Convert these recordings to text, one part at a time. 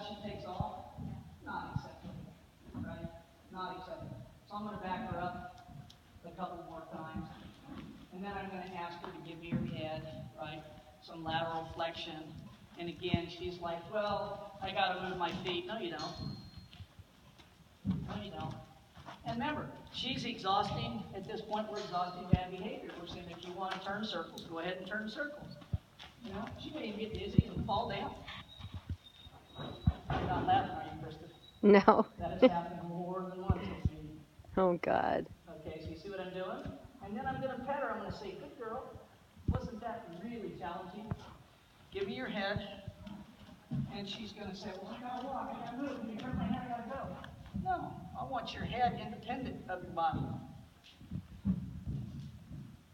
she takes off. Not acceptable, right? Not acceptable. So I'm going to back her up a couple more times. And then I'm going to ask her to give me her head, right? Some lateral flexion. And again, she's like, well, I got to move my feet. No, you don't. No, you don't. And remember, she's exhausting. At this point, we're exhausting bad behavior. We're saying if you want to turn circles, go ahead and turn circles. You know, she may even get dizzy and fall down. You're not laughing, are you, Krista? No. That has happened more than once, I see. Oh, God. Okay, so you see what I'm doing? And then I'm going to pet her. I'm going to say, good girl. Wasn't that really challenging? Give me your head. And she's going to say, well, I got to walk. I got to move. When you turn my head, I got to go. No, I want your head independent of your body.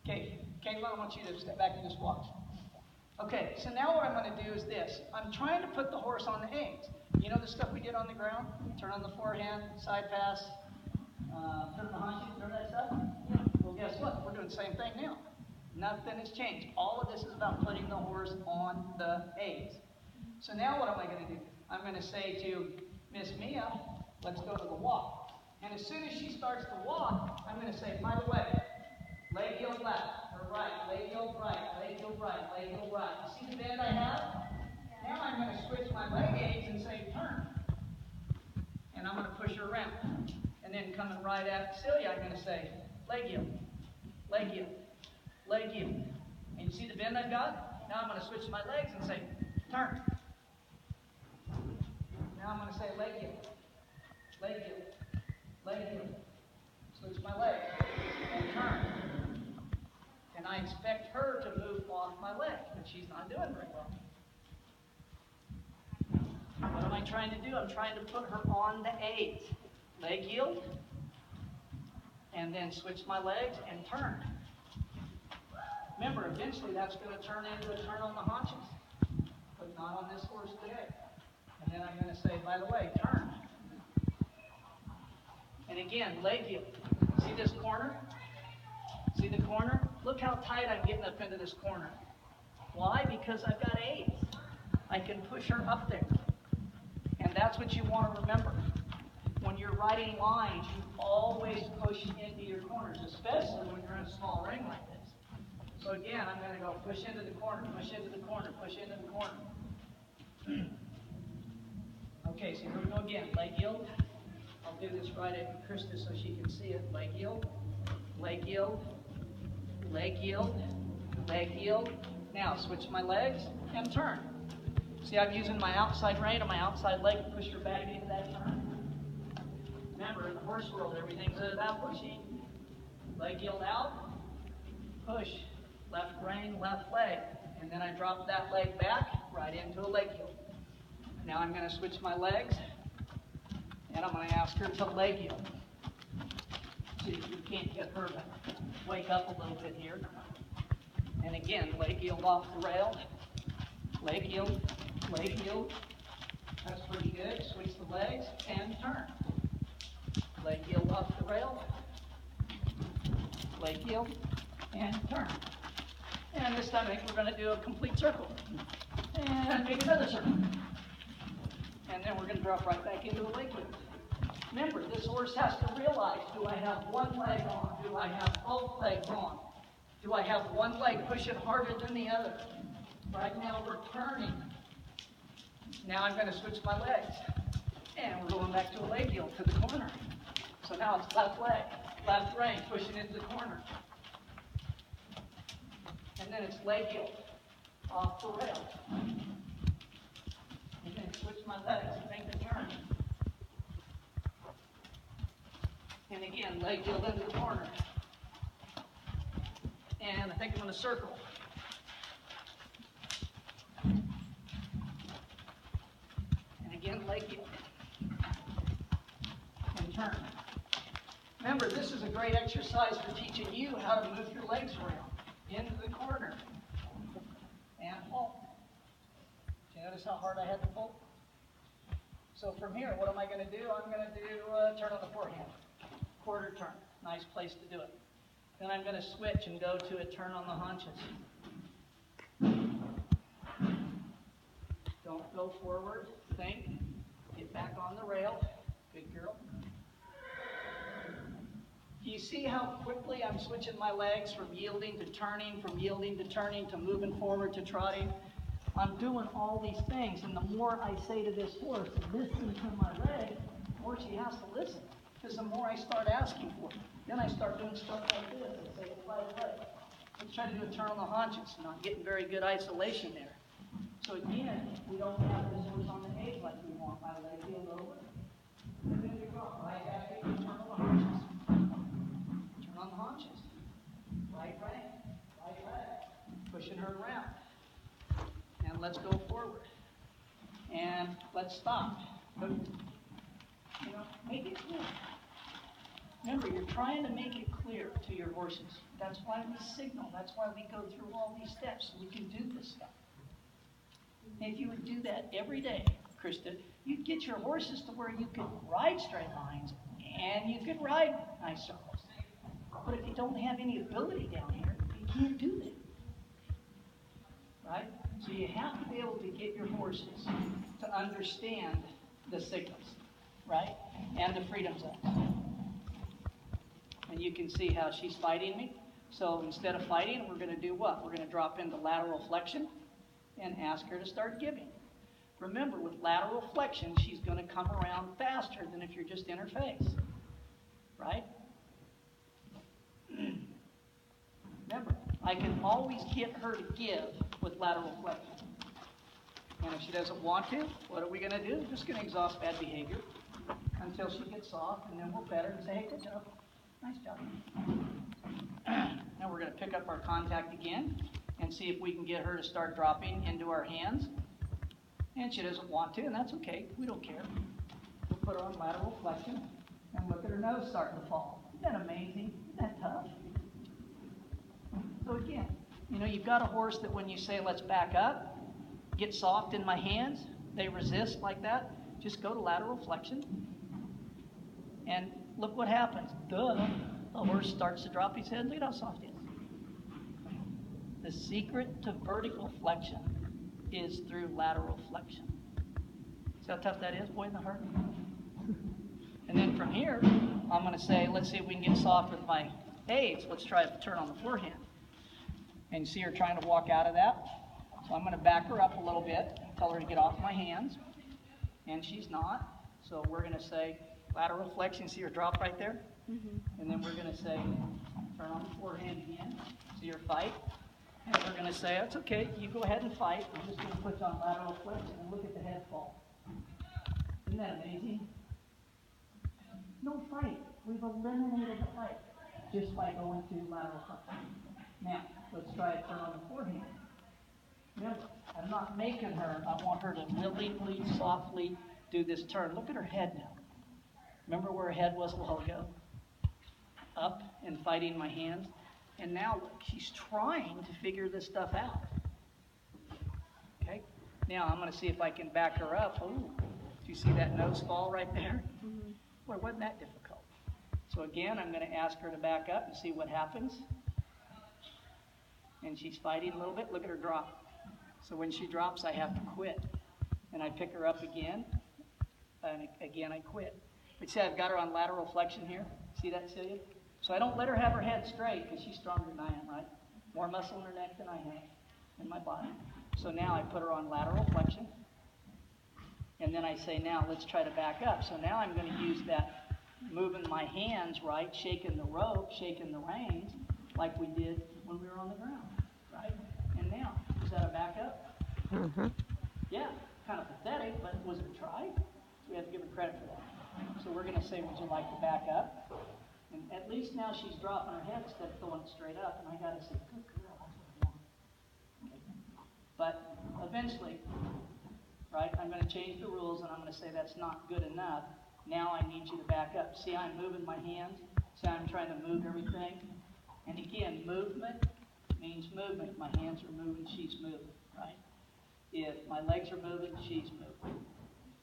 Okay, Kayla, I want you to step back and just watch. Okay, so now what I'm going to do is this. I'm trying to put the horse on the aids. You know the stuff we did on the ground? Turn on the forehand, side pass, turn the haunches, remember that stuff? Yeah. Well, guess what? We're doing the same thing now. Nothing has changed. All of this is about putting the horse on the aids. So now what am I going to do? I'm going to say to Miss Mia, let's go to the walk. And as soon as she starts to walk, I'm going to say, by the way, leg heel left or right, leg heel right, leg heel right, leg heel right. You see the bend I have? Now I'm going to switch my leg aids and say turn. And I'm going to push her around. And then coming right at Celia, I'm going to say leg heel, leg heel, leg heel. And you see the bend I've got? Now I'm going to switch my legs and say turn. Now I'm going to say leg heel, leg heel, leg heel. Switch my leg and turn. And I expect her to move off my leg, but she's not doing very well. What am I trying to do? I'm trying to put her on the aids. Leg yield, and then switch my legs and turn. Remember, eventually that's going to turn into a turn on the haunches, but not on this horse today. And then I'm going to say, by the way, turn. And again, leg yield. See this corner? See the corner? Look how tight I'm getting up into this corner. Why? Because I've got aids. I can push her up there. And that's what you want to remember. When you're riding lines, you always push into your corners, especially when you're in a small ring like this. So again, I'm going to go push into the corner, push into the corner, push into the corner. Okay, so here we go again. Leg yield. I'll do this right at Krista so she can see it. Leg yield, leg yield, leg yield, leg yield. Now switch my legs and turn. See, I'm using my outside rein and my outside leg to push her back into that turn. Remember, in the horse world, everything's about pushing. Leg yield out, push, left rein, left leg. And then I drop that leg back right into a leg yield. Now I'm going to switch my legs, and I'm going to ask her to leg yield. See if we can't get her to wake up a little bit here. And again, leg yield off the rail, leg yield, leg yield. That's pretty good. Switch the legs and turn. Leg yield off the rail, leg yield, and turn. And this time I think we're going to do a complete circle. And make another circle. And then we're going to drop right back into the leg yield. Remember, this horse has to realize, do I have one leg on? Do I have both legs on? Do I have one leg pushing harder than the other? Right now we're turning. Now I'm going to switch my legs. And we're going back to a leg yield to the corner. So now it's left leg, left rein, pushing into the corner. And then it's leg yield, off the rail. And then switch my legs and make the turn. And again, leg yield into the corner. And I think I'm going to circle. And again, leg yield. And turn. Remember, this is a great exercise for teaching you how to move your legs around into the corner and pull. Did you notice how hard I had to pull? So from here, what am I going to do? I'm going to do turn on the forehand. Quarter turn. Nice place to do it. Then I'm going to switch and go to a turn on the haunches. Don't go forward. Think. Get back on the rail. Good girl. Do you see how quickly I'm switching my legs from yielding to turning, from yielding to turning, to moving forward to trotting? I'm doing all these things, and the more I say to this horse, listen to my leg, the more she has to listen. Because the more I start asking for it, then I start doing stuff like this and say, by the way, let's try to do a turn on the haunches. Not getting very good isolation there. So again, we don't have this horse on the edge like we want. My leg heeled over. And then you go right back in, turn on the haunches. Turn on the haunches. Right leg. Pushing her around. And let's go forward. And let's stop. But, make it clear. Remember, you're trying to make it clear to your horses. That's why we signal. That's why we go through all these steps so we can do this stuff. And if you would do that every day, Krista, you'd get your horses to where you could ride straight lines and you could ride nice circles. But if you don't have any ability down here, you can't do that. Right? So you have to be able to get your horses to understand the signals, right? And the freedom zones. And you can see how she's fighting me. So instead of fighting, we're going to do what? We're going to drop into lateral flexion and ask her to start giving. Remember, with lateral flexion, she's going to come around faster than if you're just in her face, right? Remember, I can always get her to give with lateral flexion. And if she doesn't want to, what are we going to do? We're just going to exhaust bad behavior until she gets soft, and then we'll pet her and say, hey, good job. Nice job. Now we're going to pick up our contact again and see if we can get her to start dropping into our hands. And she doesn't want to, and that's okay. We don't care. We'll put her on lateral flexion and look at her nose starting to fall. Isn't that amazing? Isn't that tough? So again, you've got a horse that when you say, let's back up, get soft in my hands, they resist like that. Just go to lateral flexion. And look what happens. Duh. The horse starts to drop his head. Look at how soft he is. The secret to vertical flexion is through lateral flexion. See how tough that is, boy in the herd? And then from here, I'm going to say, let's see if we can get soft with my aids. Let's try a turn on the forehand. And you see her trying to walk out of that. So I'm going to back her up a little bit, tell her to get off my hands. And she's not. So we're going to say lateral flexion. See her drop right there? Mm-hmm. And then we're going to say, turn on the forehand again. See her fight. And we're going to say, that's okay. You go ahead and fight. I'm just going to put you on lateral flexion and look at the head fall. Isn't that amazing? No fight. We've eliminated the fight just by going to lateral flexion. Now, let's try a turn on the forehand. Remember, I'm not making her. I want her to willingly, softly do this turn. Look at her head now. Remember where her head was a while ago? Up and fighting my hands. And now look, she's trying to figure this stuff out. Okay? Now I'm going to see if I can back her up. Oh, do you see that nose fall right there? Mm-hmm. Boy, wasn't that difficult. So again, I'm going to ask her to back up and see what happens. And she's fighting a little bit. Look at her drop. So when she drops, I have to quit. And I pick her up again. And again, I quit. But see, I've got her on lateral flexion here. See that, Celia? So I don't let her have her head straight because she's stronger than I am, right? More muscle in her neck than I have in my body. So now I put her on lateral flexion. And then I say, now let's try to back up. So now I'm going to use that moving my hands, right? Shaking the rope, shaking the reins like we did when we were on the ground, right? And now, is that a backup? Mm-hmm. Yeah, kind of pathetic, but was it a try? So we have to give her credit for that. So we're going to say, would you like to back up? And at least now she's dropping her head instead of throwing it straight up. And I got to say, good girl, that's what I want. Okay. But eventually, right, I'm going to change the rules and I'm going to say that's not good enough. Now I need you to back up. See, I'm moving my hands. See, I'm trying to move everything. And again, movement means movement. My hands are moving, she's moving, right? If my legs are moving, she's moving.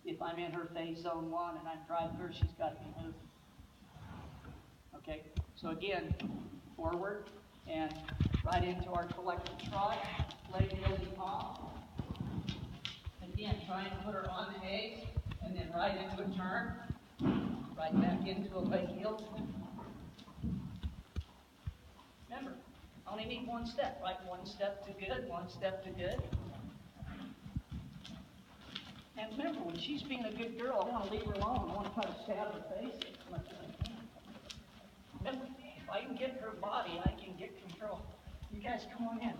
If I'm in her phase zone 1 and I'm driving her, she's got to be moving. Okay, so again, forward and right into our collective trot, leg yielding off. Again, trying to put her on the eggs and then right into a turn, right back into a leg heel. Remember, I only need one step, right? One step to good, one step to good. And remember, when she's being a good girl, I want to leave her alone. I want to try to stab her face as much as I can. Remember, if I can get her body, I can get control. You guys come on in.